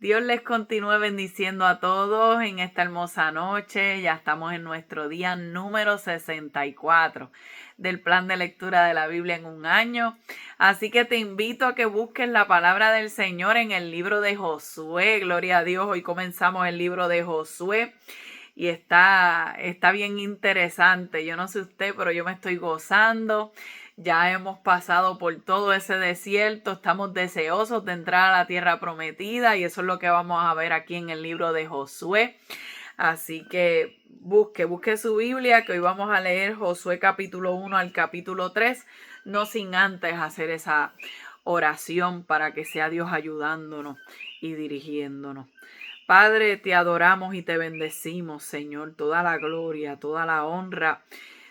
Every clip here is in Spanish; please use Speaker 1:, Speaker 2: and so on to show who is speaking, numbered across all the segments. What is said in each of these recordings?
Speaker 1: Dios les continúe bendiciendo a todos en esta hermosa noche. Ya estamos en nuestro día número 64 del plan de lectura de la Biblia en un año. Así que te invito a que busques la palabra del Señor en el libro de Josué. Gloria a Dios, hoy comenzamos el libro de Josué. Y está bien interesante. Yo no sé usted, pero yo me estoy gozando. Ya hemos pasado por todo ese desierto, estamos deseosos de entrar a la tierra prometida y eso es lo que vamos a ver aquí en el libro de Josué. Así que busque su Biblia, que hoy vamos a leer Josué capítulo 1 al capítulo 3, no sin antes hacer esa oración para que sea Dios ayudándonos y dirigiéndonos. Padre, te adoramos y te bendecimos, Señor. Toda la gloria, toda la honra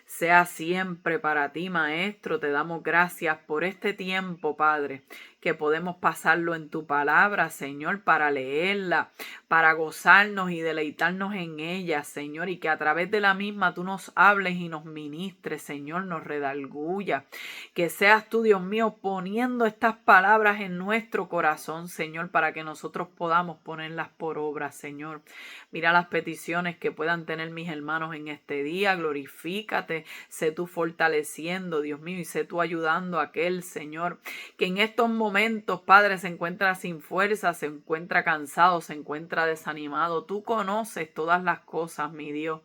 Speaker 1: sea siempre para ti, Maestro. Te damos gracias por este tiempo, Padre, que podemos pasarlo en tu palabra, Señor, para leerla, para gozarnos y deleitarnos en ella, Señor, y que a través de la misma tú nos hables y nos ministres, Señor, nos redarguya. Que seas tú, Dios mío, poniendo estas palabras en nuestro corazón, Señor, para que nosotros podamos ponerlas por obra, Señor. Mira las peticiones que puedan tener mis hermanos en este día. Glorifícate, sé tú fortaleciendo, Dios mío, y sé tú ayudando a aquel, Señor, que en estos momentos, Padre, se encuentra sin fuerza, se encuentra cansado, se encuentra desanimado. Tú conoces todas las cosas, mi Dios.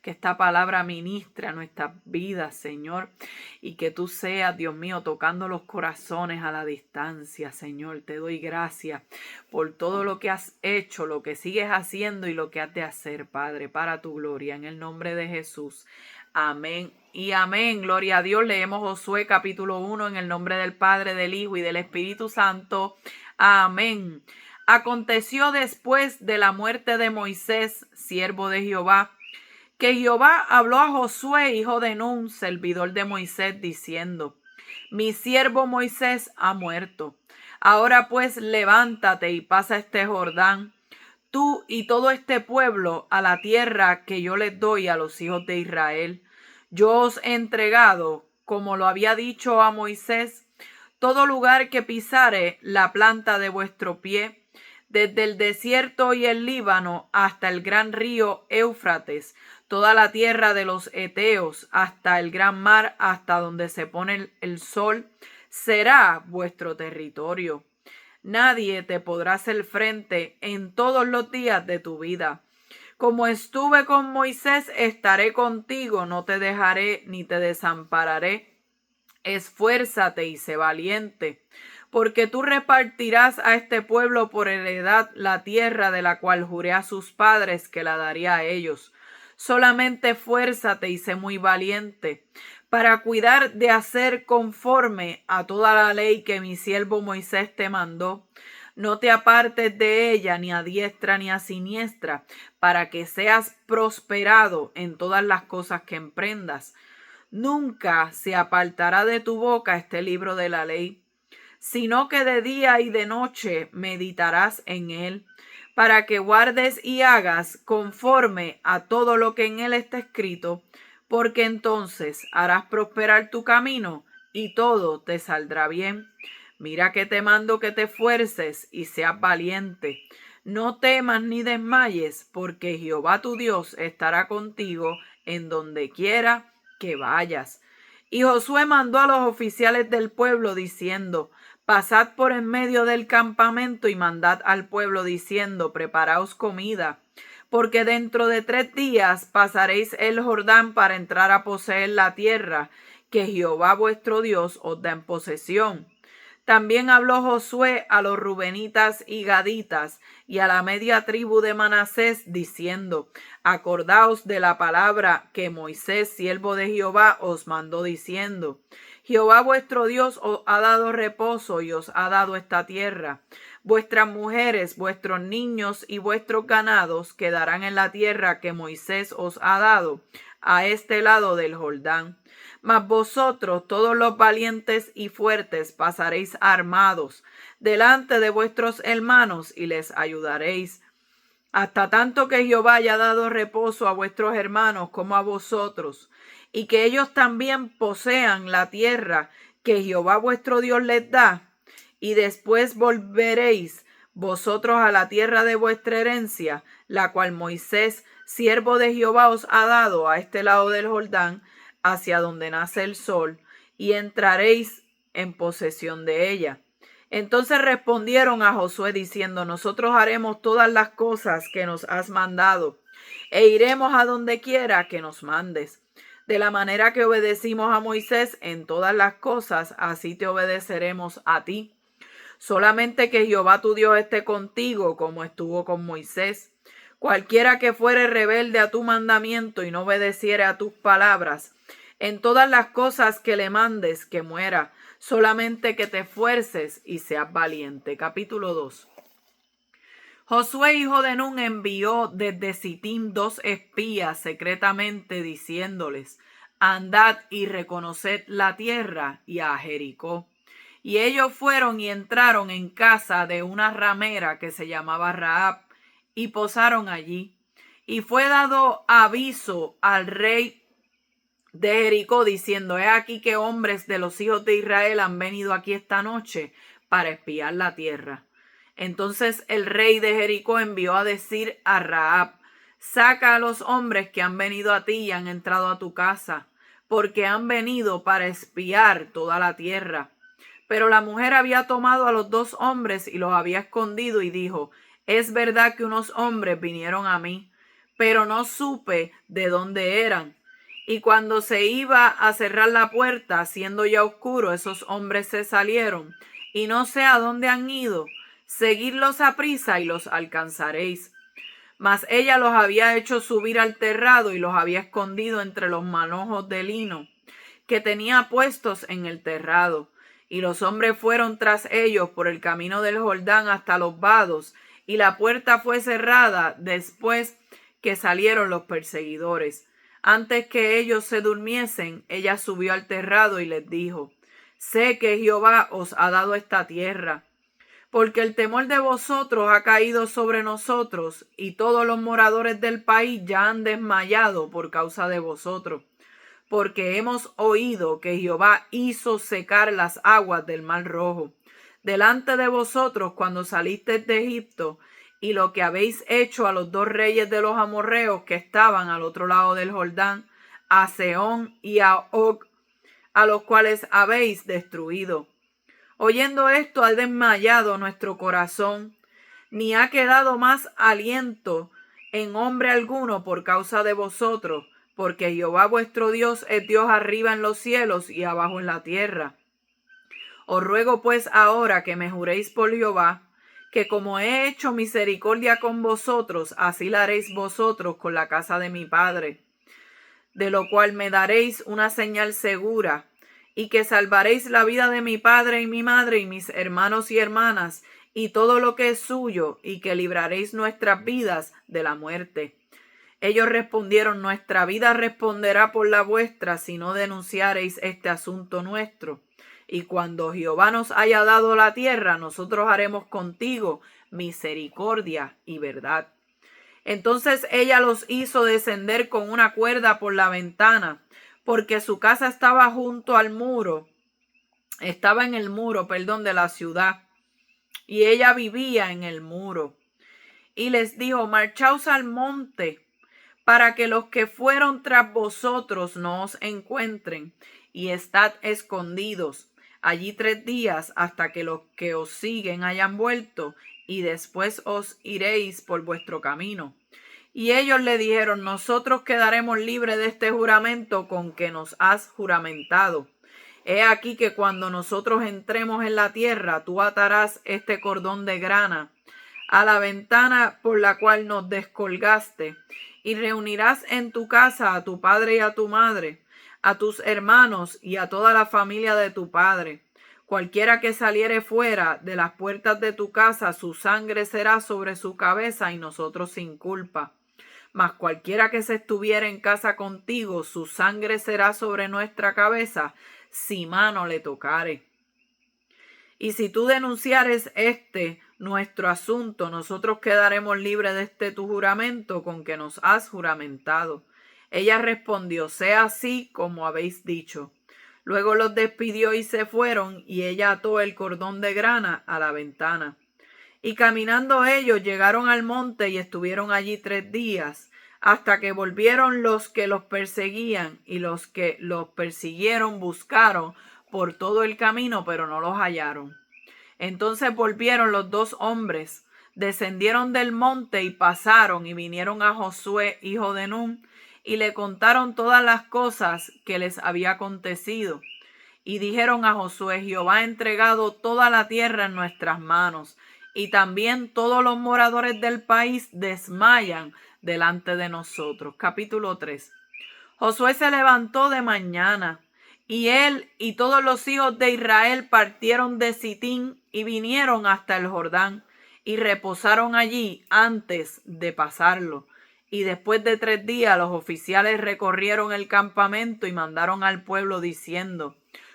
Speaker 1: Que esta palabra ministre a nuestras vidas, Señor, y que tú seas, Dios mío, tocando los corazones a la distancia, Señor. Te doy gracias por todo lo que has hecho, lo que sigues haciendo y lo que has de hacer, Padre, para tu gloria, en el nombre de Jesús. Amén y amén. Gloria a Dios. Leemos Josué capítulo 1 en el nombre del Padre, del Hijo y del Espíritu Santo. Amén. Aconteció después de la muerte de Moisés, siervo de Jehová, que Jehová habló a Josué, hijo de Nun, servidor de Moisés, diciendo: Mi siervo Moisés ha muerto. Ahora pues levántate y pasa este Jordán, tú y todo este pueblo, a la tierra que yo les doy a los hijos de Israel. Yo os he entregado, como lo había dicho a Moisés, todo lugar que pisare la planta de vuestro pie, desde el desierto y el Líbano hasta el gran río Éufrates, toda la tierra de los Eteos, hasta el gran mar, hasta donde se pone el sol, será vuestro territorio. Nadie te podrá hacer frente en todos los días de tu vida. Como estuve con Moisés, estaré contigo, no te dejaré ni te desampararé. Esfuérzate y sé valiente, porque tú repartirás a este pueblo por heredad la tierra de la cual juré a sus padres que la daría a ellos. Solamente esfuérzate y sé muy valiente, para cuidar de hacer conforme a toda la ley que mi siervo Moisés te mandó. No te apartes de ella ni a diestra ni a siniestra, para que seas prosperado en todas las cosas que emprendas. Nunca se apartará de tu boca este libro de la ley, sino que de día y de noche meditarás en él, para que guardes y hagas conforme a todo lo que en él está escrito, porque entonces harás prosperar tu camino y todo te saldrá bien. Mira que te mando que te esfuerces y seas valiente. No temas ni desmayes, porque Jehová tu Dios estará contigo en donde quiera que vayas. Y Josué mandó a los oficiales del pueblo diciendo: Pasad por en medio del campamento y mandad al pueblo diciendo: Preparaos comida, porque dentro de 3 días pasaréis el Jordán para entrar a poseer la tierra que Jehová vuestro Dios os da en posesión. También habló Josué a los rubenitas y gaditas y a la media tribu de Manasés, diciendo: Acordaos de la palabra que Moisés, siervo de Jehová, os mandó, diciendo: Jehová vuestro Dios os ha dado reposo y os ha dado esta tierra. Vuestras mujeres, vuestros niños y vuestros ganados quedarán en la tierra que Moisés os ha dado, a este lado del Jordán. Mas vosotros, todos los valientes y fuertes, pasaréis armados delante de vuestros hermanos y les ayudaréis, hasta tanto que Jehová haya dado reposo a vuestros hermanos como a vosotros, y que ellos también posean la tierra que Jehová vuestro Dios les da. Y después volveréis vosotros a la tierra de vuestra herencia, la cual Moisés, siervo de Jehová, os ha dado a este lado del Jordán, hacia donde nace el sol, y entraréis en posesión de ella. Entonces respondieron a Josué diciendo: nosotros haremos todas las cosas que nos has mandado, e iremos a donde quiera que nos mandes. De la manera que obedecimos a Moisés en todas las cosas, así te obedeceremos a ti. Solamente que Jehová tu Dios esté contigo, como estuvo con Moisés. Cualquiera que fuere rebelde a tu mandamiento y no obedeciere a tus palabras, en todas las cosas que le mandes, que muera. Solamente que te esfuerces y seas valiente. Capítulo 2. Josué, hijo de Nun, envió desde Sittim 2 espías secretamente, diciéndoles: andad y reconoced la tierra y a Jericó. Y ellos fueron y entraron en casa de una ramera que se llamaba Rahab, y posaron allí. Y fue dado aviso al rey de Jericó, diciendo: he aquí que hombres de los hijos de Israel han venido aquí esta noche para espiar la tierra. Entonces el rey de Jericó envió a decir a Rahab: saca a los hombres que han venido a ti y han entrado a tu casa, porque han venido para espiar toda la tierra. Pero la mujer había tomado a los 2 hombres y los había escondido, y dijo: es verdad que unos hombres vinieron a mí, pero no supe de dónde eran. Y cuando se iba a cerrar la puerta, siendo ya oscuro, esos hombres se salieron, y no sé a dónde han ido. Seguidlos aprisa y los alcanzaréis. Mas ella los había hecho subir al terrado y los había escondido entre los manojos de lino que tenía puestos en el terrado. Y los hombres fueron tras ellos por el camino del Jordán hasta los vados, y la puerta fue cerrada después que salieron los perseguidores. Antes que ellos se durmiesen, ella subió al terrado y les dijo: sé que Jehová os ha dado esta tierra, porque el temor de vosotros ha caído sobre nosotros, y todos los moradores del país ya han desmayado por causa de vosotros. Porque hemos oído que Jehová hizo secar las aguas del Mar Rojo delante de vosotros cuando salisteis de Egipto, y lo que habéis hecho a los 2 reyes de los amorreos que estaban al otro lado del Jordán, a Sehón y a Og, a los cuales habéis destruido. Oyendo esto, ha desmayado nuestro corazón, ni ha quedado más aliento en hombre alguno por causa de vosotros, porque Jehová vuestro Dios es Dios arriba en los cielos y abajo en la tierra. Os ruego pues ahora que me juréis por Jehová, que como he hecho misericordia con vosotros, así la haréis vosotros con la casa de mi padre, de lo cual me daréis una señal segura, y que salvaréis la vida de mi padre y mi madre y mis hermanos y hermanas, y todo lo que es suyo, y que libraréis nuestras vidas de la muerte. Ellos respondieron: nuestra vida responderá por la vuestra si no denunciareis este asunto nuestro. Y cuando Jehová nos haya dado la tierra, nosotros haremos contigo misericordia y verdad. Entonces ella los hizo descender con una cuerda por la ventana, porque su casa estaba junto al muro, estaba en el muro, de la ciudad, y ella vivía en el muro. Y les dijo: marchaos al monte, para que los que fueron tras vosotros no os encuentren, y estad escondidos allí 3 días hasta que los que os siguen hayan vuelto, y después os iréis por vuestro camino. Y ellos le dijeron: nosotros quedaremos libres de este juramento con que nos has juramentado. He aquí que cuando nosotros entremos en la tierra, tú atarás este cordón de grana a la ventana por la cual nos descolgaste, y reunirás en tu casa a tu padre y a tu madre, a tus hermanos y a toda la familia de tu padre. Cualquiera que saliere fuera de las puertas de tu casa, su sangre será sobre su cabeza y nosotros sin culpa. Mas cualquiera que se estuviera en casa contigo, su sangre será sobre nuestra cabeza, si mano le tocare. Y si tú denunciares nuestro asunto, nosotros quedaremos libres de este tu juramento con que nos has juramentado. Ella respondió: sea así como habéis dicho. Luego los despidió y se fueron, y ella ató el cordón de grana a la ventana. Y caminando ellos llegaron al monte y estuvieron allí 3 días, hasta que volvieron los que los perseguían, y los que los persiguieron buscaron por todo el camino, pero no los hallaron. Entonces volvieron los 2 hombres, descendieron del monte y pasaron y vinieron a Josué, hijo de Nun, y le contaron todas las cosas que les había acontecido. Y dijeron a Josué: Jehová ha entregado toda la tierra en nuestras manos, y también todos los moradores del país desmayan delante de nosotros. Capítulo 3. Josué se levantó de mañana, y él y todos los hijos de Israel partieron de Sitín y vinieron hasta el Jordán, y reposaron allí antes de pasarlo. Y después de 3 días los oficiales recorrieron el campamento y mandaron al pueblo diciendo: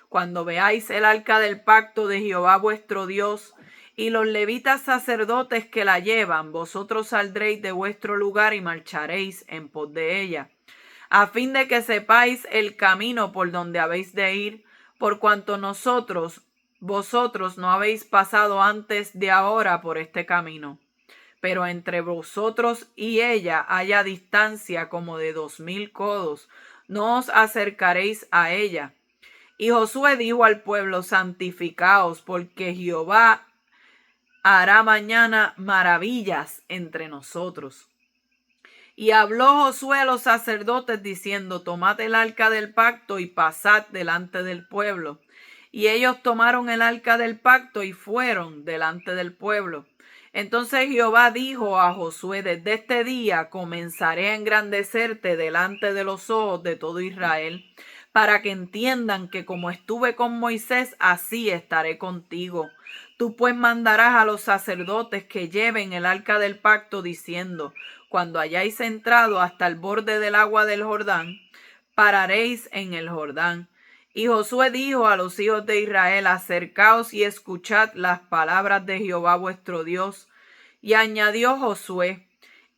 Speaker 1: Cuando veáis el arca del pacto de Jehová vuestro Dios y los levitas sacerdotes que la llevan, vosotros saldréis de vuestro lugar y marcharéis en pos de ella, a fin de que sepáis el camino por donde habéis de ir, por cuanto vosotros no habéis pasado antes de ahora por este camino. Pero entre vosotros y ella haya distancia como de 2000 codos, no os acercaréis a ella. Y Josué dijo al pueblo: santificaos, porque Jehová hará mañana maravillas entre nosotros. Y habló Josué a los sacerdotes diciendo: tomad el arca del pacto y pasad delante del pueblo. Y ellos tomaron el arca del pacto y fueron delante del pueblo. Entonces Jehová dijo a Josué: desde este día comenzaré a engrandecerte delante de los ojos de todo Israel, para que entiendan que como estuve con Moisés, así estaré contigo. Tú pues mandarás a los sacerdotes que lleven el arca del pacto, diciendo: cuando hayáis entrado hasta el borde del agua del Jordán, pararéis en el Jordán. Y Josué dijo a los hijos de Israel: acercaos y escuchad las palabras de Jehová vuestro Dios. Y añadió Josué: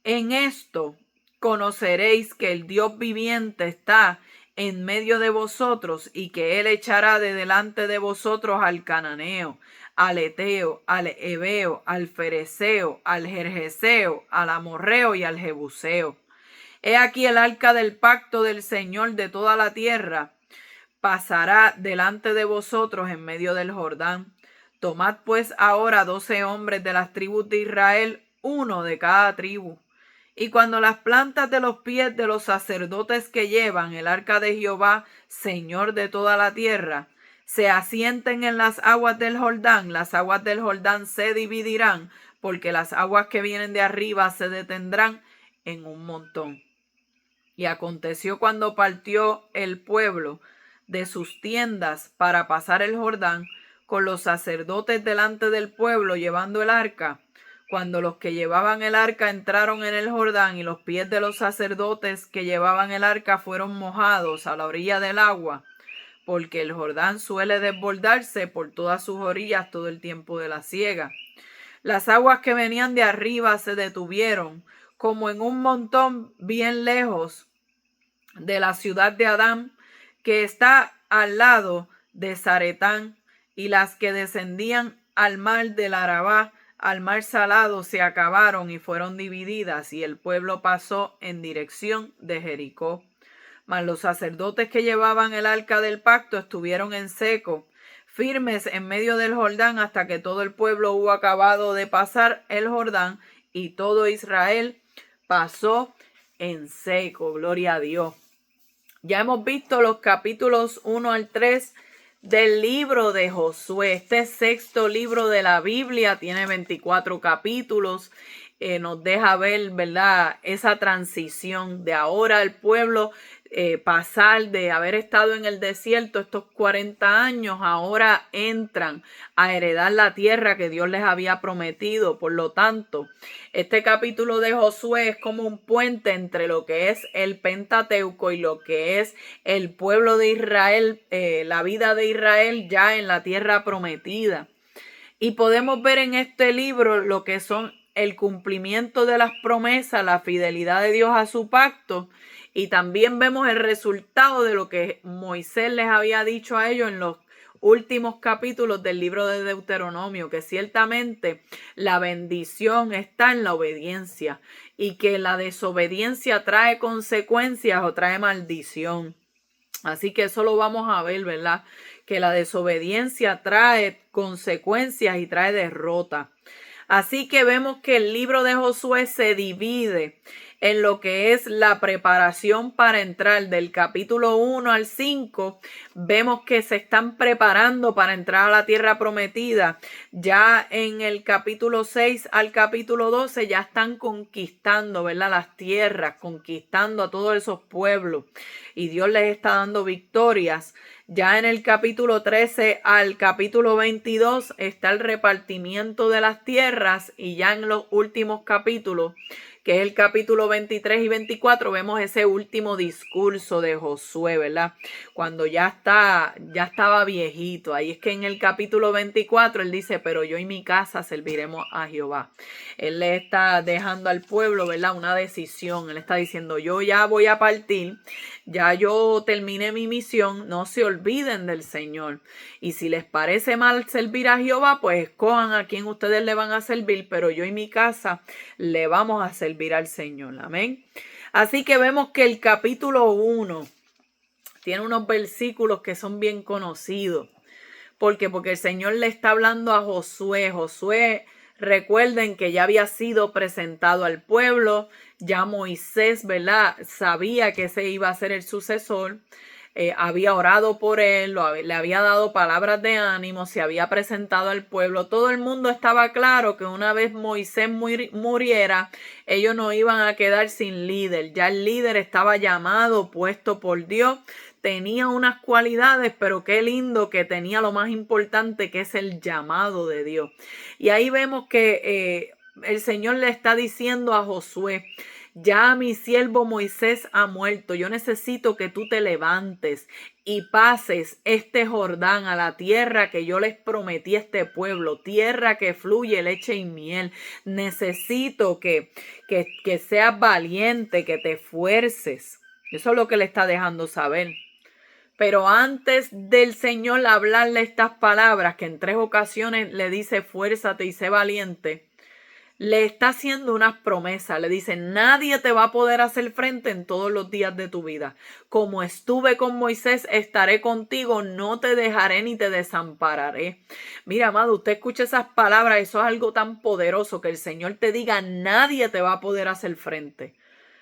Speaker 1: en esto conoceréis que el Dios viviente está en medio de vosotros, y que él echará de delante de vosotros al cananeo, al eteo, al heveo, al fereceo, al gergeseo, al amorreo y al jebuseo. He aquí el arca del pacto del Señor de toda la tierra pasará delante de vosotros en medio del Jordán. Tomad pues ahora 12 hombres de las tribus de Israel, uno de cada tribu. Y cuando las plantas de los pies de los sacerdotes que llevan el arca de Jehová, Señor de toda la tierra, se asienten en las aguas del Jordán, las aguas del Jordán se dividirán, porque las aguas que vienen de arriba se detendrán en un montón. Y aconteció cuando partió el pueblo de sus tiendas para pasar el Jordán, con los sacerdotes delante del pueblo llevando el arca, cuando los que llevaban el arca entraron en el Jordán y los pies de los sacerdotes que llevaban el arca fueron mojados a la orilla del agua, porque el Jordán suele desbordarse por todas sus orillas todo el tiempo de la siega. Las aguas que venían de arriba se detuvieron, como en un montón bien lejos de la ciudad de Adán, que está al lado de Zaretán, y las que descendían al mar del Arabá, al mar salado, se acabaron y fueron divididas, y el pueblo pasó en dirección de Jericó. Mas los sacerdotes que llevaban el arca del pacto estuvieron en seco, firmes en medio del Jordán, hasta que todo el pueblo hubo acabado de pasar el Jordán, y todo Israel pasó en seco. Gloria a Dios. Ya hemos visto los capítulos 1 al 3 del libro de Josué. Este sexto libro de la Biblia tiene 24 capítulos. Nos deja ver, ¿verdad?, esa transición de ahora el pueblo pasar de haber estado en el desierto estos 40 años, ahora entran a heredar la tierra que Dios les había prometido. Por lo tanto, este capítulo de Josué es como un puente entre lo que es el Pentateuco y lo que es el pueblo de Israel, la vida de Israel ya en la tierra prometida. Y podemos ver en este libro lo que son el cumplimiento de las promesas, la fidelidad de Dios a su pacto, y también vemos el resultado de lo que Moisés les había dicho a ellos en los últimos capítulos del libro de Deuteronomio, que ciertamente la bendición está en la obediencia y que la desobediencia trae consecuencias o trae maldición. Así que eso lo vamos a ver, ¿verdad? Que la desobediencia trae consecuencias y trae derrota. Así que vemos que el libro de Josué se divide en lo que es la preparación para entrar del capítulo 1 al 5. Vemos que se están preparando para entrar a la tierra prometida. Ya en el capítulo 6 al capítulo 12 ya están conquistando, ¿verdad? Las tierras, conquistando a todos esos pueblos. Y Dios les está dando victorias. Ya en el capítulo 13 al capítulo 22 está el repartimiento de las tierras, y ya en los últimos capítulos, que es el capítulo 23 y 24, vemos ese último discurso de Josué, ¿verdad? Cuando ya estaba viejito. Ahí es que en el capítulo 24 él dice, pero yo y mi casa serviremos a Jehová. Él le está dejando al pueblo, ¿verdad? Una decisión. Él está diciendo, yo ya voy a partir, ya yo terminé mi misión, no se olviden del Señor. Y si les parece mal servir a Jehová, pues escojan a quien ustedes le van a servir, pero yo y mi casa le vamos a servir al Señor. Amén. Así que vemos que el capítulo 1 tiene unos versículos que son bien conocidos. ¿Por qué? Porque el Señor le está hablando a Josué. Josué, recuerden que ya había sido presentado al pueblo. Ya Moisés, ¿verdad? Sabía que ese iba a ser el sucesor. Había orado por él, le había dado palabras de ánimo, se había presentado al pueblo. Todo el mundo estaba claro que una vez Moisés muriera, ellos no iban a quedar sin líder. Ya el líder estaba llamado, puesto por Dios. Tenía unas cualidades, pero qué lindo que tenía lo más importante, que es el llamado de Dios. Y ahí vemos que el Señor le está diciendo a Josué, ya mi siervo Moisés ha muerto. Yo necesito que tú te levantes y pases este Jordán a la tierra que yo les prometí a este pueblo, tierra que fluye leche y miel. Necesito que seas valiente, que te esfuerces. Eso es lo que le está dejando saber. Pero antes del Señor hablarle estas palabras, que en 3 ocasiones le dice esfuérzate y sé valiente, le está haciendo unas promesas. Le dice, nadie te va a poder hacer frente en todos los días de tu vida. Como estuve con Moisés, estaré contigo, no te dejaré ni te desampararé. Mira, amado, usted escucha esas palabras, eso es algo tan poderoso, que el Señor te diga, nadie te va a poder hacer frente.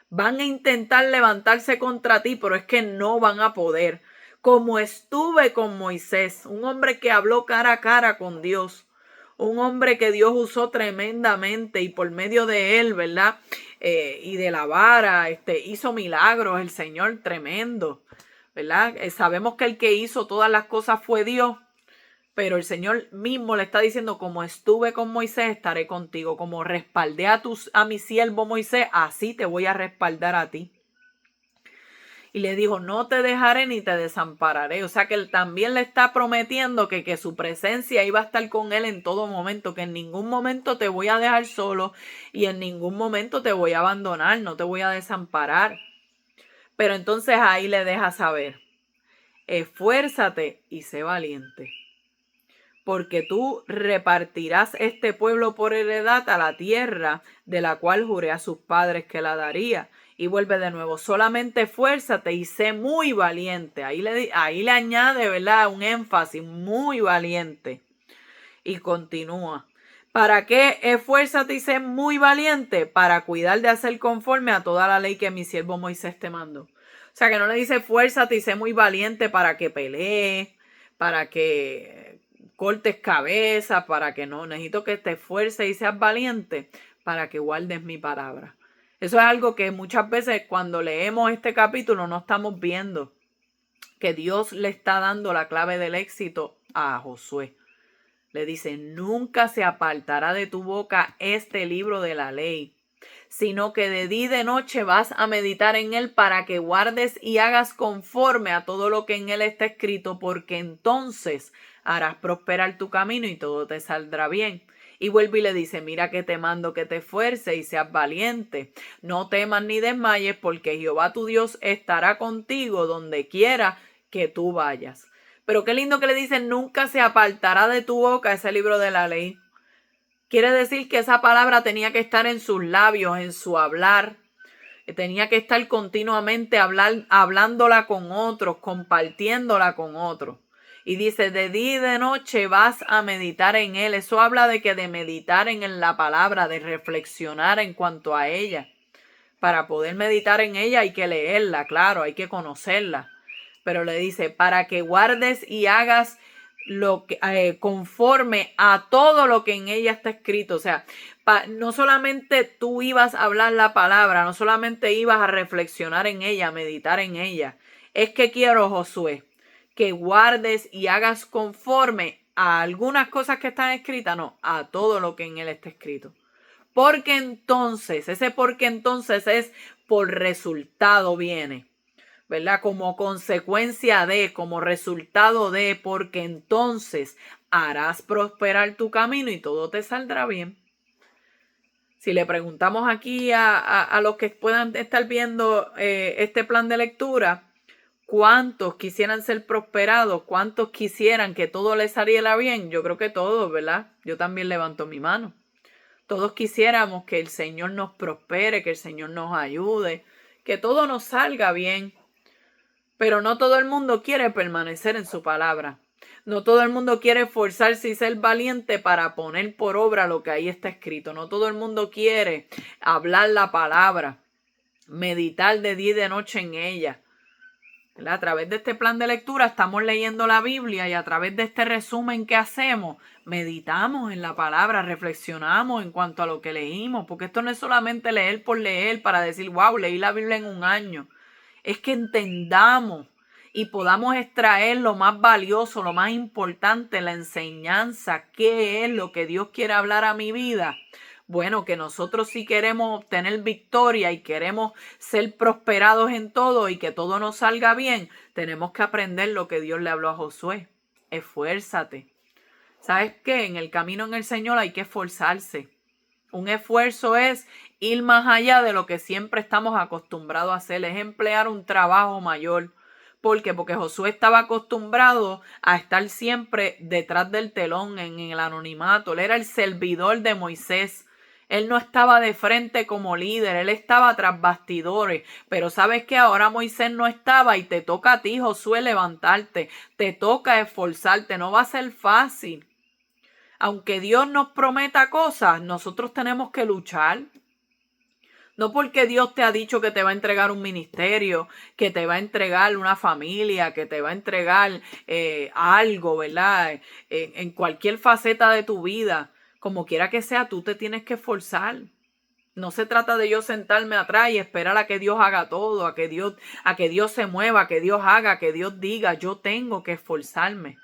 Speaker 1: Van a intentar levantarse contra ti, pero es que no van a poder. Como estuve con Moisés, un hombre que habló cara a cara con Dios, un hombre que Dios usó tremendamente y por medio de él, ¿verdad? Y de la vara, hizo milagros, el Señor tremendo, ¿verdad? Sabemos que el que hizo todas las cosas fue Dios, pero el Señor mismo le está diciendo, como estuve con Moisés, estaré contigo. Como respaldé a mi siervo Moisés, así te voy a respaldar a ti. Y le dijo, no te dejaré ni te desampararé. O sea que él también le está prometiendo que su presencia iba a estar con él en todo momento, que en ningún momento te voy a dejar solo y en ningún momento te voy a abandonar, no te voy a desamparar. Pero entonces ahí le deja saber, esfuérzate y sé valiente, porque tú repartirás este pueblo por heredad a la tierra de la cual juré a sus padres que la daría. Y vuelve de nuevo, solamente esfuérzate y sé muy valiente. Ahí le añade, ¿verdad? Un énfasis, muy valiente. Y continúa. ¿Para qué esfuérzate y sé muy valiente? Para cuidar de hacer conforme a toda la ley que mi siervo Moisés te mandó. O sea, que no le dice esfuérzate y sé muy valiente para que pelees, para que cortes cabeza, para que no. Necesito que te esfuerces y seas valiente para que guardes mi palabra. Eso es algo que muchas veces cuando leemos este capítulo no estamos viendo, que Dios le está dando la clave del éxito a Josué. Le dice, nunca se apartará de tu boca este libro de la ley, sino que de día y de noche vas a meditar en él para que guardes y hagas conforme a todo lo que en él está escrito, porque entonces harás prosperar tu camino y todo te saldrá bien. Y vuelve y le dice, mira que te mando que te esfuerces y seas valiente. No temas ni desmayes, porque Jehová tu Dios estará contigo donde quiera que tú vayas. Pero qué lindo que le dice, nunca se apartará de tu boca ese libro de la ley. Quiere decir que esa palabra tenía que estar en sus labios, en su hablar. Tenía que estar continuamente hablándola con otros, compartiéndola con otros. Y dice, de día y de noche vas a meditar en él. Eso habla de que de meditar en la palabra, de reflexionar en cuanto a ella. Para poder meditar en ella hay que leerla, claro, hay que conocerla. Pero le dice, para que guardes y hagas lo que conforme a todo lo que en ella está escrito. O sea, no solamente tú ibas a hablar la palabra, no solamente ibas a reflexionar en ella, meditar en ella. Es que quiero, Josué, que guardes y hagas conforme a algunas cosas que están escritas, no, a todo lo que en él está escrito. Porque entonces, ese porque entonces es por resultado viene. ¿Verdad? Como consecuencia de, como resultado de, porque entonces harás prosperar tu camino y todo te saldrá bien. Si le preguntamos aquí a los que puedan estar viendo este plan de lectura, ¿cuántos quisieran ser prosperados? ¿Cuántos quisieran que todo les saliera bien? Yo creo que todos, ¿verdad? Yo también levanto mi mano. Todos quisiéramos que el Señor nos prospere, que el Señor nos ayude, que todo nos salga bien. Pero no todo el mundo quiere permanecer en su palabra. No todo el mundo quiere esforzarse y ser valiente para poner por obra lo que ahí está escrito. No todo el mundo quiere hablar la palabra, meditar de día y de noche en ella. A través de este plan de lectura estamos leyendo la Biblia y a través de este resumen que hacemos, meditamos en la palabra, reflexionamos en cuanto a lo que leímos, porque esto no es solamente leer por leer para decir, wow, leí la Biblia en un año. Es que entendamos y podamos extraer lo más valioso, lo más importante, la enseñanza, qué es lo que Dios quiere hablar a mi vida. Bueno, que nosotros sí queremos obtener victoria y queremos ser prosperados en todo y que todo nos salga bien, tenemos que aprender lo que Dios le habló a Josué. Esfuérzate. ¿Sabes qué? En el camino en el Señor hay que esforzarse. Un esfuerzo es ir más allá de lo que siempre estamos acostumbrados a hacer, es emplear un trabajo mayor. ¿Por qué? Porque Josué estaba acostumbrado a estar siempre detrás del telón, en el anonimato. Él era el servidor de Moisés. Él no estaba de frente como líder, él estaba tras bastidores. Pero sabes que ahora Moisés no estaba y te toca a ti, Josué, levantarte. Te toca esforzarte, no va a ser fácil. Aunque Dios nos prometa cosas, nosotros tenemos que luchar. No porque Dios te ha dicho que te va a entregar un ministerio, que te va a entregar una familia, que te va a entregar algo, ¿verdad? En cualquier faceta de tu vida, como quiera que sea, tú te tienes que esforzar. No se trata de yo sentarme atrás y esperar a que Dios haga todo, a que Dios se mueva, a que Dios haga, que Dios diga. Yo tengo que esforzarme.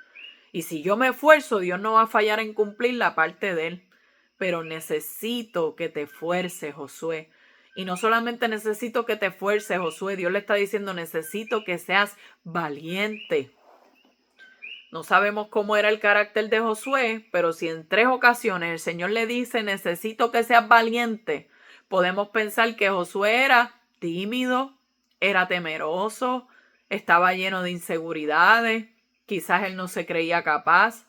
Speaker 1: Y si yo me esfuerzo, Dios no va a fallar en cumplir la parte de él. Pero necesito que te esfuerces, Josué. Y no solamente necesito que te esfuerces, Josué. Dios le está diciendo, necesito que seas valiente. No sabemos cómo era el carácter de Josué, pero si en 3 ocasiones el Señor le dice, necesito que seas valiente, podemos pensar que Josué era tímido, era temeroso, estaba lleno de inseguridades. Quizás él no se creía capaz,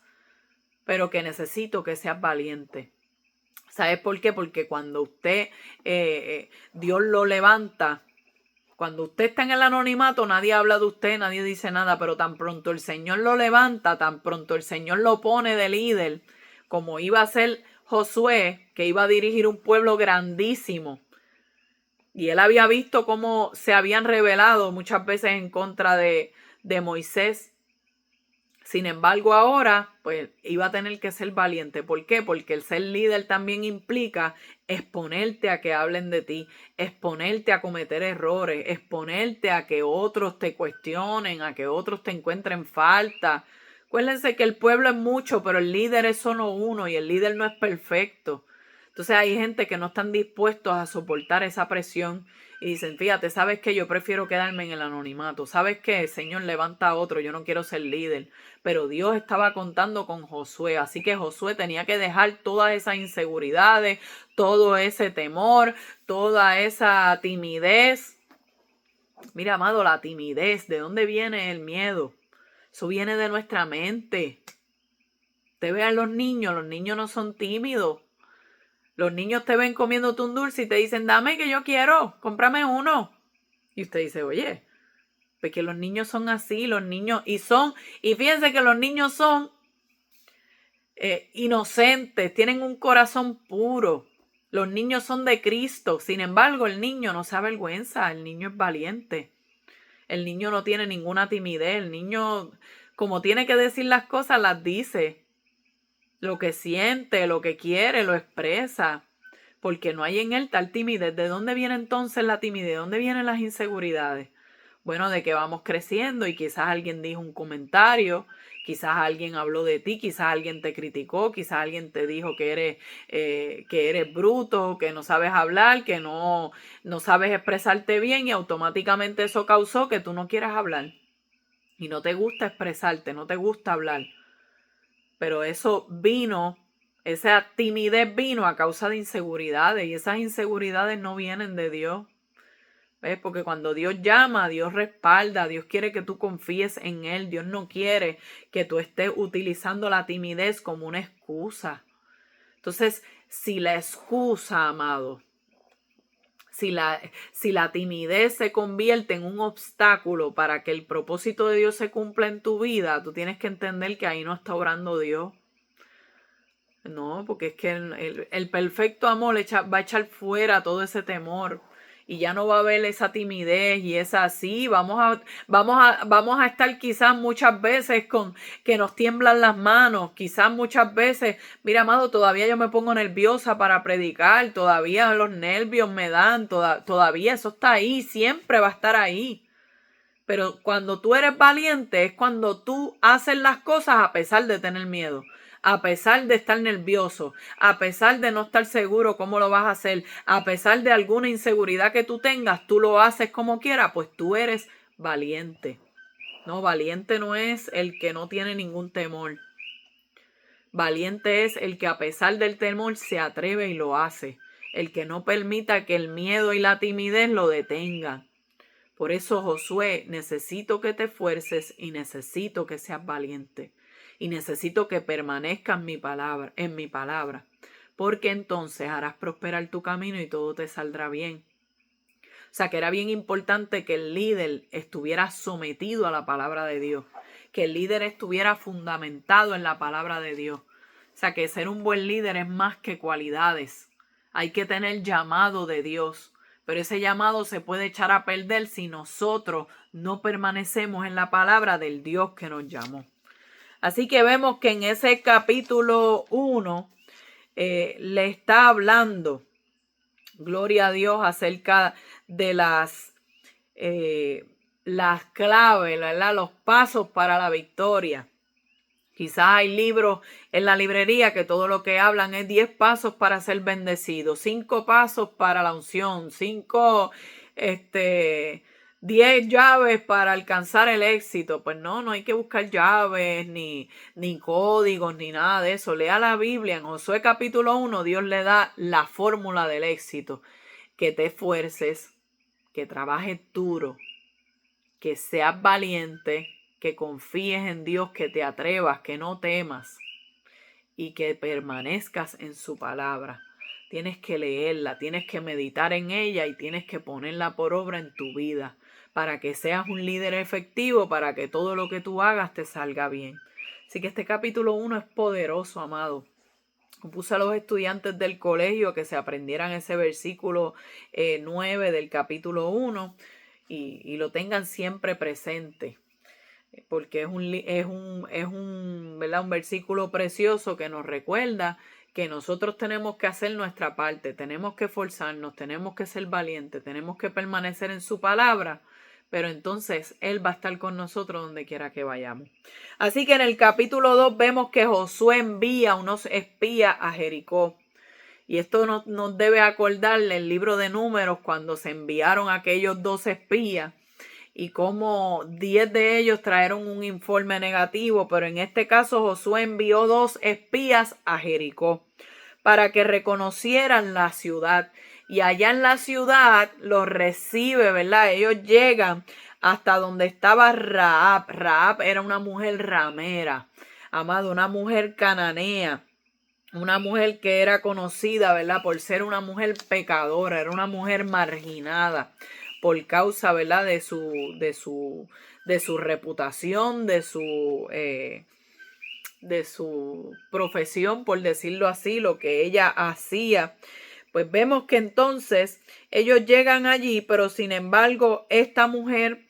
Speaker 1: pero que necesito que seas valiente. ¿Sabes por qué? Porque cuando usted, Dios lo levanta, cuando usted está en el anonimato, nadie habla de usted, nadie dice nada, pero tan pronto el Señor lo levanta, tan pronto el Señor lo pone de líder, como iba a ser Josué, que iba a dirigir un pueblo grandísimo. Y él había visto cómo se habían rebelado muchas veces en contra de Moisés. Sin embargo, ahora, pues, iba a tener que ser valiente. ¿Por qué? Porque el ser líder también implica exponerte a que hablen de ti, exponerte a cometer errores, exponerte a que otros te cuestionen, a que otros te encuentren falta. Acuérdense que el pueblo es mucho, pero el líder es solo uno y el líder no es perfecto. Entonces hay gente que no están dispuestos a soportar esa presión y dicen, fíjate, ¿sabes qué? Yo prefiero quedarme en el anonimato. ¿Sabes qué? Señor, levanta a otro, yo no quiero ser líder. Pero Dios estaba contando con Josué, así que Josué tenía que dejar todas esas inseguridades, todo ese temor, toda esa timidez. Mira, amado, la timidez, ¿de dónde viene el miedo? Eso viene de nuestra mente. Te vean los niños no son tímidos. Los niños te ven comiéndote un dulce y te dicen, dame que yo quiero, cómprame uno. Y usted dice, oye, porque los niños son así, los niños, y fíjense que los niños son inocentes, tienen un corazón puro. Los niños son de Cristo. Sin embargo, el niño no se avergüenza, el niño es valiente. El niño no tiene ninguna timidez. El niño, como tiene que decir las cosas, las dice. Lo que siente, lo que quiere, lo expresa. Porque no hay en él tal timidez. ¿De dónde viene entonces la timidez? ¿De dónde vienen las inseguridades? Bueno, de que vamos creciendo y quizás alguien dijo un comentario, quizás alguien habló de ti, quizás alguien te criticó, quizás alguien te dijo que eres bruto, que no sabes hablar, que no sabes expresarte bien y automáticamente eso causó que tú no quieras hablar y no te gusta expresarte, no te gusta hablar. Pero esa timidez vino a causa de inseguridades y esas inseguridades no vienen de Dios. ¿Ves? Porque cuando Dios llama, Dios respalda, Dios quiere que tú confíes en Él. Dios no quiere que tú estés utilizando la timidez como una excusa. Entonces, si la excusa, amado, si la timidez se convierte en un obstáculo para que el propósito de Dios se cumpla en tu vida, tú tienes que entender que ahí no está obrando Dios. No, porque es que el perfecto amor va a echar fuera todo ese temor. Y ya no va a haber esa timidez y esa así. Vamos a estar quizás muchas veces con que nos tiemblan las manos. Quizás muchas veces, mira, amado, todavía yo me pongo nerviosa para predicar. Todavía los nervios me dan. Todavía eso está ahí. Siempre va a estar ahí. Pero cuando tú eres valiente es cuando tú haces las cosas a pesar de tener miedo. A pesar de estar nervioso, a pesar de no estar seguro cómo lo vas a hacer, a pesar de alguna inseguridad que tú tengas, tú lo haces como quieras, pues tú eres valiente. No, valiente no es el que no tiene ningún temor. Valiente es el que a pesar del temor se atreve y lo hace. El que no permita que el miedo y la timidez lo detengan. Por eso, Josué, necesito que te esfuerces y necesito que seas valiente. Y necesito que permanezcas en mi palabra, porque entonces harás prosperar tu camino y todo te saldrá bien. O sea, que era bien importante que el líder estuviera sometido a la palabra de Dios, que el líder estuviera fundamentado en la palabra de Dios. O sea, que ser un buen líder es más que cualidades. Hay que tener llamado de Dios. Pero ese llamado se puede echar a perder si nosotros no permanecemos en la palabra del Dios que nos llamó. Así que vemos que en ese capítulo 1 le está hablando, gloria a Dios, acerca de las claves, ¿verdad? Los pasos para la victoria. Quizás hay libros en la librería que todo lo que hablan es 10 pasos para ser bendecido, 5 pasos para la unción, 10 llaves para alcanzar el éxito. Pues no hay que buscar llaves, ni códigos, ni nada de eso. Lea la Biblia. En Josué capítulo 1, Dios le da la fórmula del éxito. Que te esfuerces, que trabajes duro, que seas valiente, que confíes en Dios, que te atrevas, que no temas y que permanezcas en su palabra. Tienes que leerla, tienes que meditar en ella y tienes que ponerla por obra en tu vida para que seas un líder efectivo, para que todo lo que tú hagas te salga bien. Así que este capítulo 1 es poderoso, amado. Puse a los estudiantes del colegio que se aprendieran ese versículo 9 del capítulo 1 y lo tengan siempre presente, porque es un versículo precioso que nos recuerda que nosotros tenemos que hacer nuestra parte, tenemos que esforzarnos, tenemos que ser valientes, tenemos que permanecer en su palabra, pero entonces Él va a estar con nosotros donde quiera que vayamos. Así que en el capítulo 2 vemos que Josué envía unos espías a Jericó. Y esto nos debe acordarle el libro de Números cuando se enviaron aquellos 2 espías y como 10 de ellos trajeron un informe negativo, pero en este caso Josué envió 2 espías a Jericó para que reconocieran la ciudad. Y allá en la ciudad los recibe, ¿verdad? Ellos llegan hasta donde estaba Rahab. Rahab era una mujer ramera, amado, una mujer cananea. Una mujer que era conocida, ¿verdad? Por ser una mujer pecadora, era una mujer marginada por causa, ¿verdad? De su reputación, de su profesión, por decirlo así, lo que ella hacía. Pues vemos que entonces ellos llegan allí, pero sin embargo esta mujer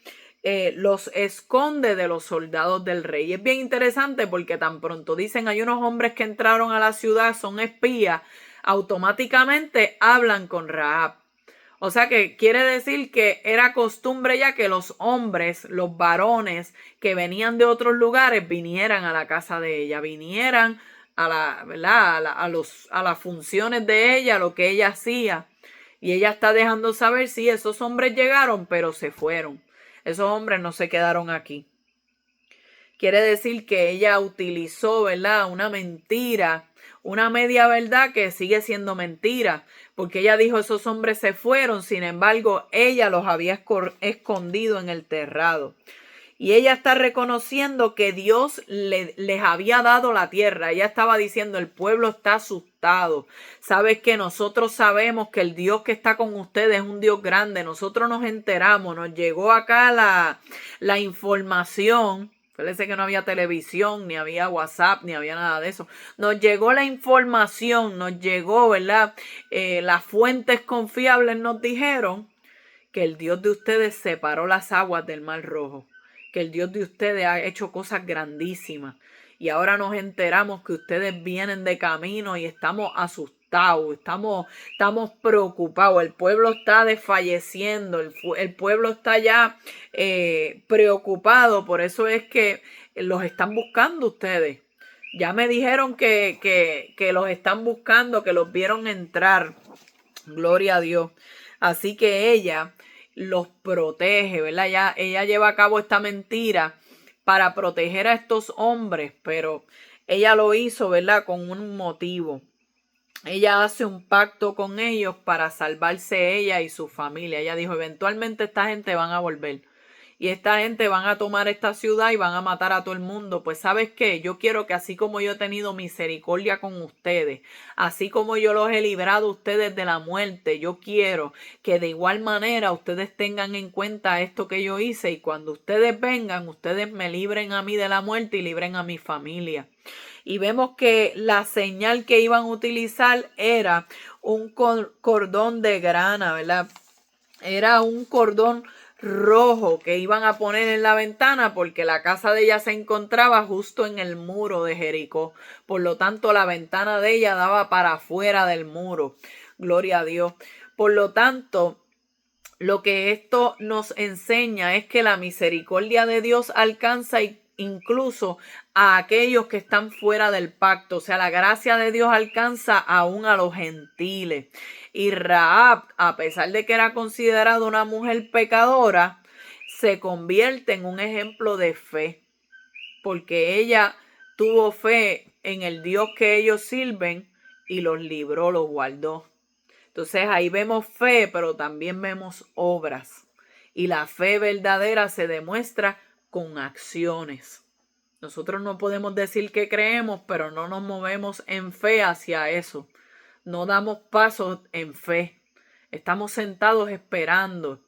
Speaker 1: los esconde de los soldados del rey. Y es bien interesante porque tan pronto dicen hay unos hombres que entraron a la ciudad, son espías, automáticamente hablan con Rahab. O sea que quiere decir que era costumbre ya que los hombres, los varones que venían de otros lugares vinieran a la casa de ella, vinieran a ¿verdad? A las funciones de ella, lo que ella hacía. Y ella está dejando saber si esos hombres llegaron, pero se fueron. Esos hombres no se quedaron aquí. Quiere decir que ella utilizó, ¿verdad? Una mentira, una media verdad que sigue siendo mentira, porque ella dijo esos hombres se fueron, sin embargo, ella los había escondido en el terrado. Y ella está reconociendo que Dios les había dado la tierra. Ella estaba diciendo, el pueblo está asustado. Sabes que nosotros sabemos que el Dios que está con ustedes es un Dios grande. Nosotros nos enteramos, nos llegó acá la información. Parece que no había televisión, ni había WhatsApp, ni había nada de eso. Nos llegó la información, nos llegó, ¿verdad? Las fuentes confiables nos dijeron que el Dios de ustedes separó las aguas del Mar Rojo, que el Dios de ustedes ha hecho cosas grandísimas. Y ahora nos enteramos que ustedes vienen de camino y estamos asustados, estamos preocupados. El pueblo está desfalleciendo, el pueblo está ya preocupado. Por eso es que los están buscando ustedes. Ya me dijeron que los están buscando, que los vieron entrar. Gloria a Dios. Así que ella los protege, ¿verdad? Ella lleva a cabo esta mentira para proteger a estos hombres, pero ella lo hizo, ¿verdad? Con un motivo. Ella hace un pacto con ellos para salvarse ella y su familia. Ella dijo, eventualmente esta gente van a volver. Y esta gente van a tomar esta ciudad y van a matar a todo el mundo. Pues ¿sabes qué? Yo quiero que así como yo he tenido misericordia con ustedes, así como yo los he librado a ustedes de la muerte, yo quiero que de igual manera ustedes tengan en cuenta esto que yo hice y cuando ustedes vengan, ustedes me libren a mí de la muerte y libren a mi familia. Y vemos que la señal que iban a utilizar era un cordón de grana, ¿verdad? Era un cordón rojo que iban a poner en la ventana porque la casa de ella se encontraba justo en el muro de Jericó. Por lo tanto, la ventana de ella daba para afuera del muro. Gloria a Dios. Por lo tanto, lo que esto nos enseña es que la misericordia de Dios alcanza incluso a aquellos que están fuera del pacto. O sea, la gracia de Dios alcanza aún a los gentiles. Y Rahab, a pesar de que era considerada una mujer pecadora, se convierte en un ejemplo de fe. Porque ella tuvo fe en el Dios que ellos sirven y los libró, los guardó. Entonces ahí vemos fe, pero también vemos obras. Y la fe verdadera se demuestra con acciones. Nosotros no podemos decir que creemos, pero no nos movemos en fe hacia eso. No damos pasos en fe. Estamos sentados esperando,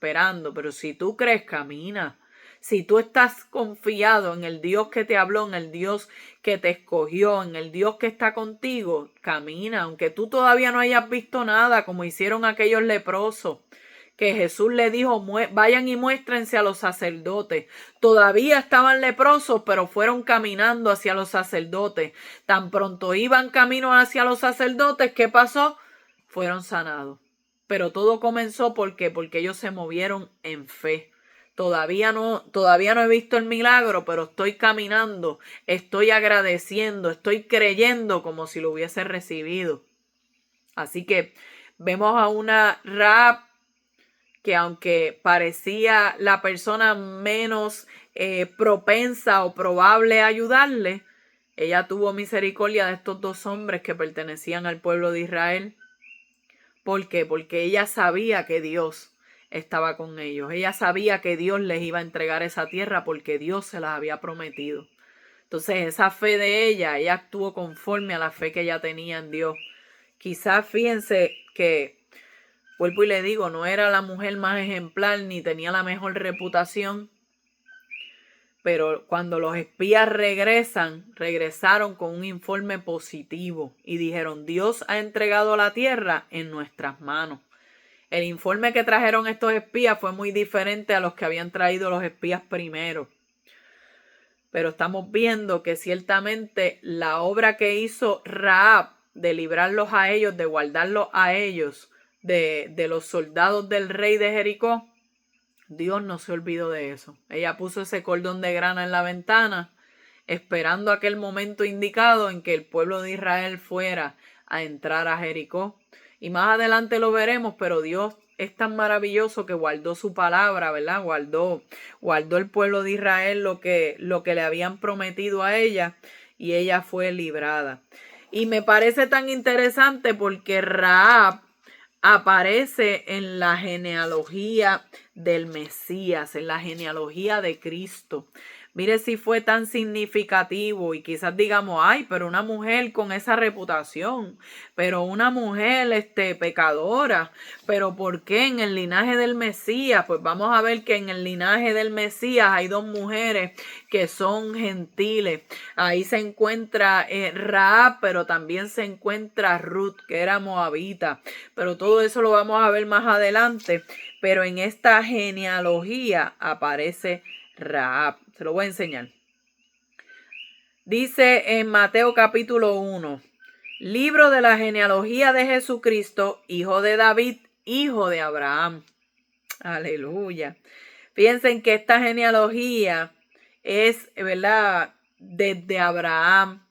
Speaker 1: pero si tú crees, camina. Si tú estás confiado en el Dios que te habló, en el Dios que te escogió, en el Dios que está contigo, camina. Aunque tú todavía no hayas visto nada, como hicieron aquellos leprosos, que Jesús le dijo, vayan y muéstrense a los sacerdotes. Todavía estaban leprosos, pero fueron caminando hacia los sacerdotes. Tan pronto iban camino hacia los sacerdotes, ¿qué pasó? Fueron sanados. Pero todo comenzó porque ellos se movieron en fe. Todavía no he visto el milagro, pero estoy caminando, estoy agradeciendo, estoy creyendo como si lo hubiese recibido. Así que vemos a una Rahab que aunque parecía la persona menos propensa o probable a ayudarle, ella tuvo misericordia de estos dos hombres que pertenecían al pueblo de Israel. ¿Por qué? Porque ella sabía que Dios estaba con ellos. Ella sabía que Dios les iba a entregar esa tierra porque Dios se las había prometido. Entonces esa fe de ella actuó conforme a la fe que ella tenía en Dios. Quizás fíjense que, vuelvo y le digo, no era la mujer más ejemplar ni tenía la mejor reputación, pero cuando los espías regresaron con un informe positivo y dijeron: Dios ha entregado la tierra en nuestras manos. El informe que trajeron estos espías fue muy diferente a los que habían traído los espías primero. Pero estamos viendo que ciertamente la obra que hizo Rahab de librarlos a ellos, de guardarlos a ellos, de los soldados del rey de Jericó, Dios no se olvidó de eso. Ella puso ese cordón de grana en la ventana, esperando aquel momento indicado en que el pueblo de Israel fuera a entrar a Jericó. Y más adelante lo veremos, pero Dios es tan maravilloso que guardó su palabra, ¿verdad? Guardó el pueblo de Israel lo que le habían prometido a ella, y ella fue librada. Y me parece tan interesante porque Rahab aparece en la genealogía del Mesías, en la genealogía de Cristo. Mire si fue tan significativo, y quizás digamos: ay, pero una mujer con esa reputación, pero una mujer pecadora, pero ¿por qué en el linaje del Mesías? Pues vamos a ver que en el linaje del Mesías hay dos mujeres que son gentiles. Ahí se encuentra Rahab, pero también se encuentra Ruth, que era moabita, pero todo eso lo vamos a ver más adelante. Pero en esta genealogía aparece Rahab. Se lo voy a enseñar. Dice en Mateo capítulo 1, libro de la genealogía de Jesucristo, hijo de David, hijo de Abraham. Aleluya. Piensen que esta genealogía es, ¿verdad?, desde Abraham.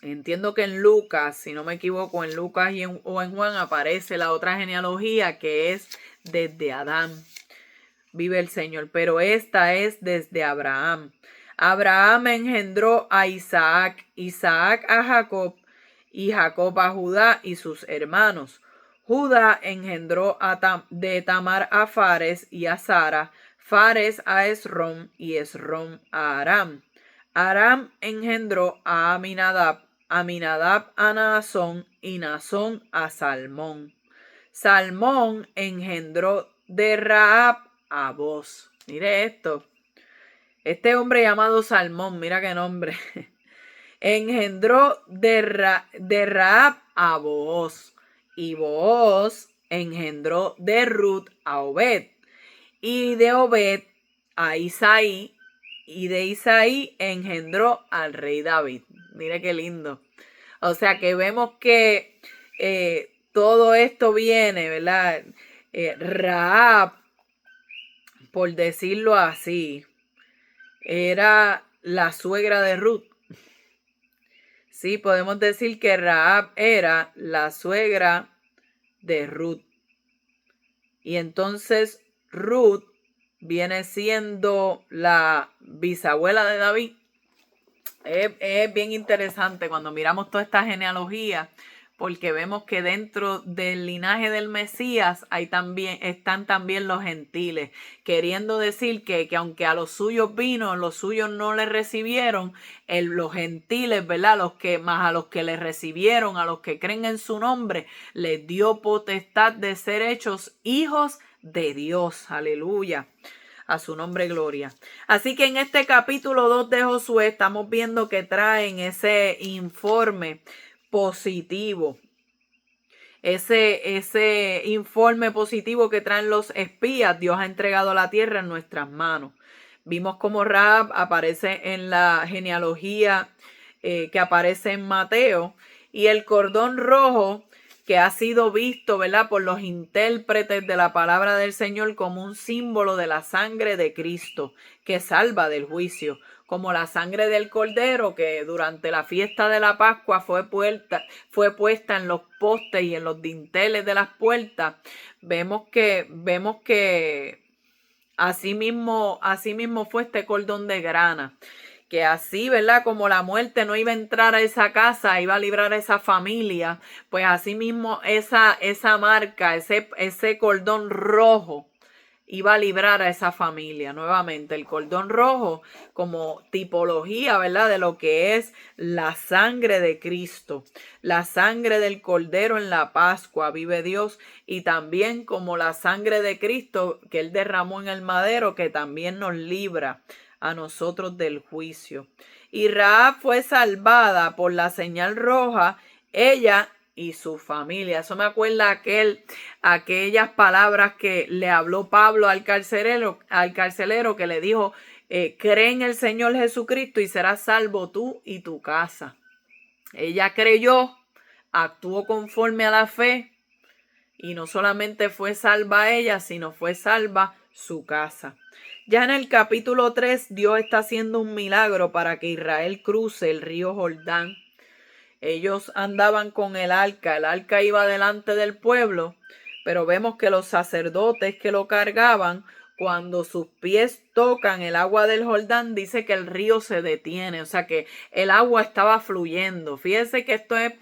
Speaker 1: Entiendo que en Lucas, si no me equivoco, en Lucas o en Juan aparece la otra genealogía que es desde Adán. Vive el Señor, pero esta es desde Abraham. Abraham engendró a Isaac, Isaac a Jacob, y Jacob a Judá y sus hermanos. Judá engendró de Tamar a Fares y a Sara, Fares a Esrom y Esrom a Aram. Aram engendró a Aminadab, Aminadab a Naasón y Naasón a Salmón. Salmón engendró de Rahab a Boz. Mire esto. Este hombre llamado Salmón, mira qué nombre, engendró de Rahab a Booz. Y Booz engendró de Ruth a Obed. Y de Obed a Isaí. Y de Isaí engendró al rey David. Mire qué lindo. O sea que vemos que todo esto viene, ¿verdad? Rahab, por decirlo así, era la suegra de Ruth. Sí, podemos decir que Rahab era la suegra de Ruth. Y entonces Ruth viene siendo la bisabuela de David. Es bien interesante cuando miramos toda esta genealogía, porque vemos que dentro del linaje del Mesías están también los gentiles, queriendo decir que aunque a los suyos vino, los suyos no le recibieron, los gentiles, ¿verdad?, a los que le recibieron, a los que creen en su nombre, les dio potestad de ser hechos hijos de Dios. Aleluya. A su nombre gloria. Así que en este capítulo 2 de Josué estamos viendo que traen ese informe positivo. Ese informe positivo que traen los espías. Dios ha entregado la tierra en nuestras manos. Vimos cómo Rahab aparece en la genealogía que aparece en Mateo. Y el cordón rojo que ha sido visto, ¿verdad?, por los intérpretes de la palabra del Señor como un símbolo de la sangre de Cristo que salva del juicio, como la sangre del cordero que durante la fiesta de la Pascua fue puesta en los postes y en los dinteles de las puertas. Vemos que así mismo fue este cordón de grana. Que así, ¿verdad?, como la muerte no iba a entrar a esa casa, iba a librar a esa familia, pues así mismo esa marca, ese cordón rojo iba a librar a esa familia. Nuevamente, el cordón rojo como tipología, ¿verdad?, de lo que es la sangre de Cristo, la sangre del Cordero en la Pascua, vive Dios, y también como la sangre de Cristo que Él derramó en el madero, que también nos libra a nosotros del juicio. Y Rahab fue salvada por la señal roja, ella y su familia. Eso me acuerda aquellas palabras que le habló Pablo al carcelero que le dijo, cree en el Señor Jesucristo y serás salvo tú y tu casa. Ella creyó, actuó conforme a la fe y no solamente fue salva ella, sino fue salva su casa. Ya en el capítulo 3, Dios está haciendo un milagro para que Israel cruce el río Jordán. Ellos andaban con el arca iba delante del pueblo, pero vemos que los sacerdotes que lo cargaban, cuando sus pies tocan el agua del Jordán, dice que el río se detiene, o sea que el agua estaba fluyendo. Fíjese que esto es,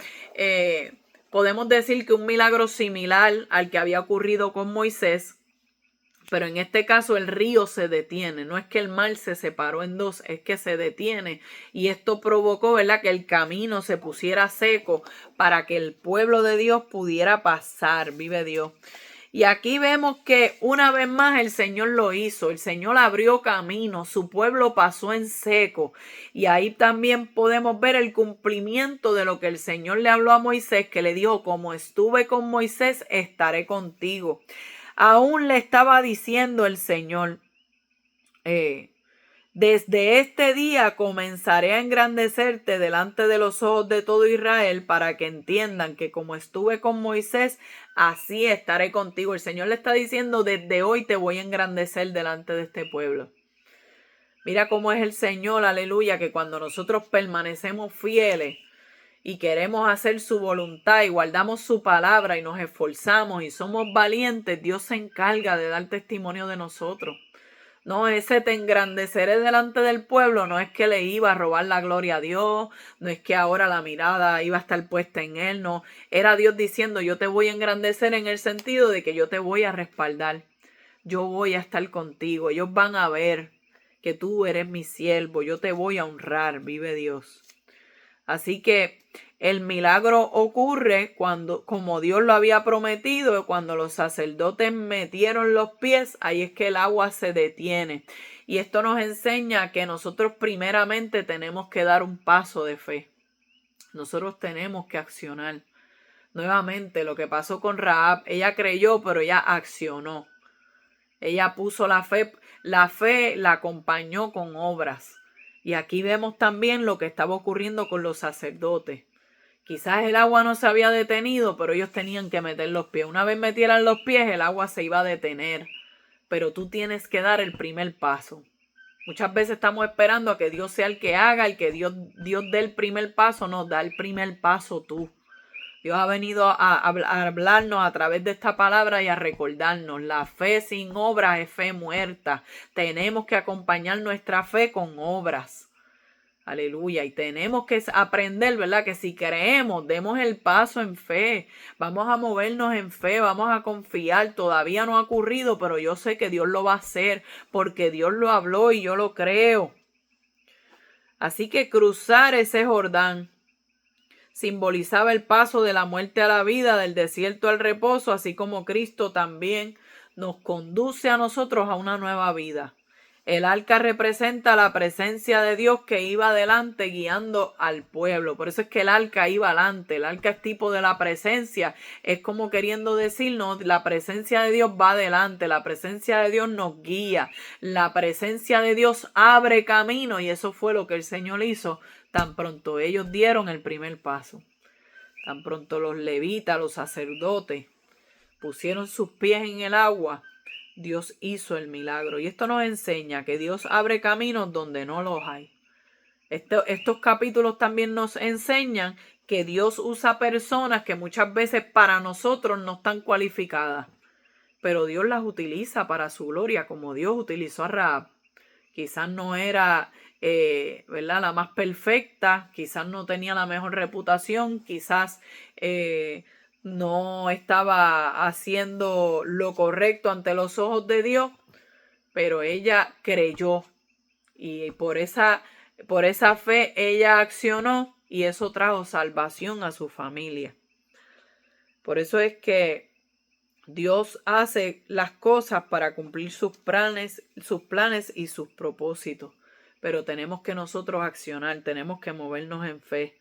Speaker 1: podemos decir que un milagro similar al que había ocurrido con Moisés, pero en este caso el río se detiene, no es que el mar se separó en dos, es que se detiene y esto provocó, ¿verdad?, que el camino se pusiera seco para que el pueblo de Dios pudiera pasar, vive Dios. Y aquí vemos que una vez más el Señor lo hizo, el Señor abrió camino, su pueblo pasó en seco y ahí también podemos ver el cumplimiento de lo que el Señor le habló a Moisés, que le dijo, como estuve con Moisés, estaré contigo. Aún le estaba diciendo el Señor, desde este día comenzaré a engrandecerte delante de los ojos de todo Israel para que entiendan que como estuve con Moisés, así estaré contigo. El Señor le está diciendo, desde hoy te voy a engrandecer delante de este pueblo. Mira cómo es el Señor, aleluya, que cuando nosotros permanecemos fieles y queremos hacer su voluntad y guardamos su palabra y nos esforzamos y somos valientes, Dios se encarga de dar testimonio de nosotros. No, ese te engrandeceré delante del pueblo, no es que le iba a robar la gloria a Dios, no es que ahora la mirada iba a estar puesta en él, no. Era Dios diciendo, yo te voy a engrandecer en el sentido de que yo te voy a respaldar, yo voy a estar contigo, ellos van a ver que tú eres mi siervo, yo te voy a honrar, vive Dios. Así que el milagro ocurre cuando, como Dios lo había prometido, cuando los sacerdotes metieron los pies, ahí es que el agua se detiene. Y esto nos enseña que nosotros primeramente tenemos que dar un paso de fe. Nosotros tenemos que accionar. Nuevamente, lo que pasó con Rahab, ella creyó, pero ella accionó. Ella puso la fe la acompañó con obras. Y aquí vemos también lo que estaba ocurriendo con los sacerdotes. Quizás el agua no se había detenido, pero ellos tenían que meter los pies. Una vez metieran los pies, el agua se iba a detener. Pero tú tienes que dar el primer paso. Muchas veces estamos esperando a que Dios sea el que haga, el que Dios dé el primer paso. No, da el primer paso tú. Dios ha venido a hablarnos a través de esta palabra y a recordarnos, la fe sin obras es fe muerta. Tenemos que acompañar nuestra fe con obras. Aleluya. Y tenemos que aprender, ¿verdad? Que si creemos, demos el paso en fe. Vamos a movernos en fe, vamos a confiar. Todavía no ha ocurrido, pero yo sé que Dios lo va a hacer porque Dios lo habló y yo lo creo. Así que cruzar ese Jordán simbolizaba el paso de la muerte a la vida, del desierto al reposo, así como Cristo también nos conduce a nosotros a una nueva vida. El arca representa la presencia de Dios que iba adelante guiando al pueblo. Por eso es que el arca iba adelante. El arca es tipo de la presencia. Es como queriendo decirnos, la presencia de Dios va adelante. La presencia de Dios nos guía. La presencia de Dios abre camino. Y eso fue lo que el Señor hizo tan pronto ellos dieron el primer paso. Tan pronto los levitas, los sacerdotes, pusieron sus pies en el agua, Dios hizo el milagro. Y esto nos enseña que Dios abre caminos donde no los hay. Estos capítulos también nos enseñan que Dios usa personas que muchas veces para nosotros no están cualificadas, pero Dios las utiliza para su gloria, como Dios utilizó a Rahab. Quizás no era ¿verdad?, la más perfecta, quizás no tenía la mejor reputación, quizás no estaba haciendo lo correcto ante los ojos de Dios, pero ella creyó y por esa fe ella accionó y eso trajo salvación a su familia. Por eso es que Dios hace las cosas para cumplir sus planes y sus propósitos. Pero tenemos que nosotros accionar, tenemos que movernos en fe,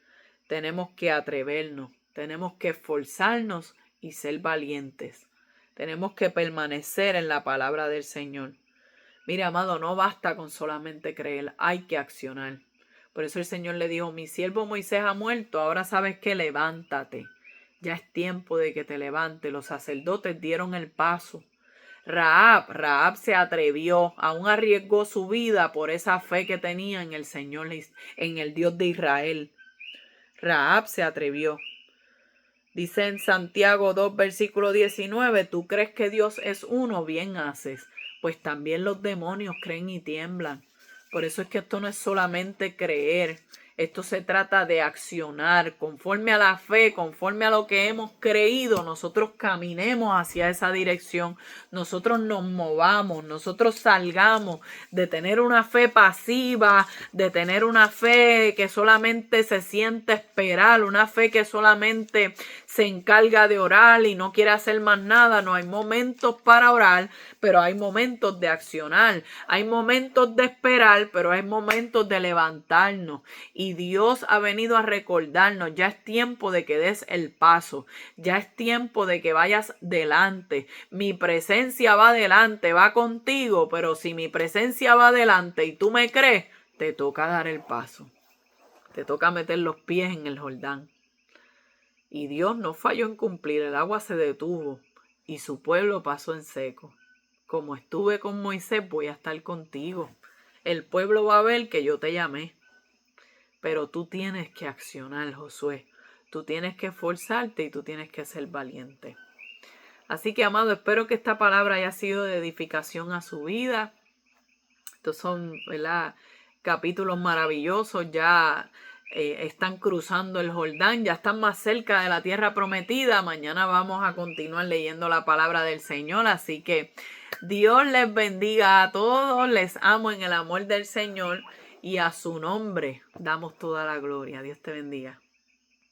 Speaker 1: tenemos que atrevernos, tenemos que esforzarnos y ser valientes. Tenemos que permanecer en la palabra del Señor. Mira, amado, no basta con solamente creer, hay que accionar. Por eso el Señor le dijo, mi siervo Moisés ha muerto, ahora sabes que levántate. Ya es tiempo de que te levantes. Los sacerdotes dieron el paso. Rahab se atrevió, aún arriesgó su vida por esa fe que tenía en el Señor, en el Dios de Israel. Rahab se atrevió. Dice en Santiago 2, versículo 19, tú crees que Dios es uno, bien haces, pues también los demonios creen y tiemblan. Por eso es que esto no es solamente creer, esto se trata de accionar conforme a la fe, conforme a lo que hemos creído. Nosotros caminemos hacia esa dirección, nosotros nos movamos, nosotros salgamos de tener una fe pasiva, de tener una fe que solamente se siente esperar, una fe que solamente se encarga de orar y no quiere hacer más nada. No hay momentos para orar, pero hay momentos de accionar, hay momentos de esperar, pero hay momentos de levantarnos. Y Dios ha venido a recordarnos, ya es tiempo de que des el paso, ya es tiempo de que vayas delante. Mi presencia va adelante, va contigo, pero si mi presencia va adelante y tú me crees, te toca dar el paso. Te toca meter los pies en el Jordán. Y Dios no falló en cumplir, el agua se detuvo y su pueblo pasó en seco. Como estuve con Moisés, voy a estar contigo. El pueblo va a ver que yo te llamé. Pero tú tienes que accionar, Josué. Tú tienes que esforzarte y tú tienes que ser valiente. Así que, amado, espero que esta palabra haya sido de edificación a su vida. Estos son, ¿verdad?, capítulos maravillosos. Ya están cruzando el Jordán, ya están más cerca de la tierra prometida. Mañana vamos a continuar leyendo la palabra del Señor. Así que Dios les bendiga a todos. Les amo en el amor del Señor. Y a su nombre damos toda la gloria. Dios te bendiga.